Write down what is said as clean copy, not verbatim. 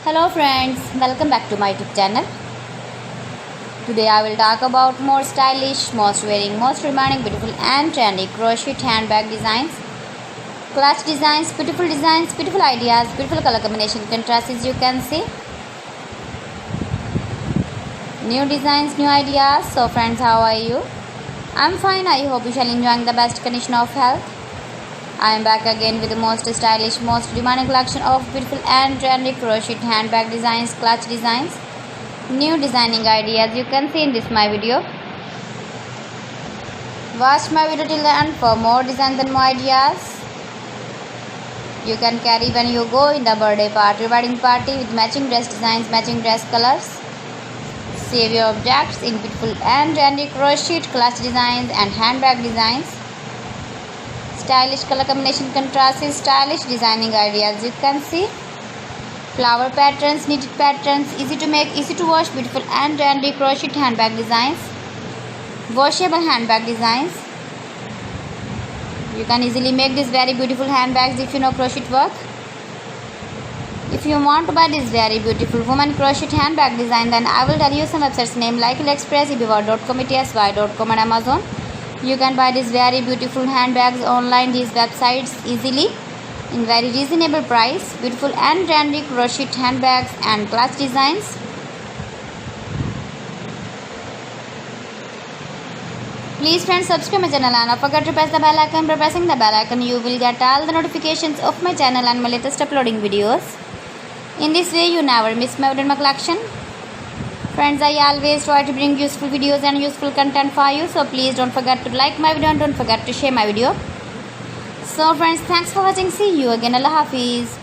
Hello friends, welcome back to my YouTube channel. Today I will talk about more stylish, most wearing, most demanding, beautiful and trendy crochet handbag designs, clutch designs, beautiful ideas, beautiful color combination contrasts as you can see. New designs, new ideas. So friends, how are you? I'm fine. I hope you shall enjoying the best condition of health. I am back again with the most stylish, most demanding collection of beautiful and trendy crochet handbag designs, clutch designs, new designing ideas you can see in this my video. Watch my video till the end for more designs and more ideas. You can carry when you go in the birthday party, wedding party with matching dress designs, matching dress colors. Save your objects in beautiful and trendy crochet clutch designs and handbag designs. Stylish color combination contrasts, stylish designing ideas you can see. Flower patterns, knitted patterns, easy to make, easy to wash, beautiful and trendy crochet handbag designs, washable handbag designs. You can easily make these very beautiful handbags if you know crochet work. If you want to buy this very beautiful woman crochet handbag design, then I will tell you some websites name like AliExpress, eBay.com, etsy.com and Amazon. You can buy these very beautiful handbags online, these websites easily in very reasonable price. Beautiful and trendy crochet handbags and clutch designs. Please friends, subscribe my channel and don't forget to press the bell icon. By pressing the bell icon you will get all the notifications of my channel and my latest uploading videos. In this way you never miss my collection. Friends, I always try to bring useful videos and useful content for you. So please don't forget to like my video and don't forget to share my video. So friends, thanks for watching. See you again. Allah Hafiz.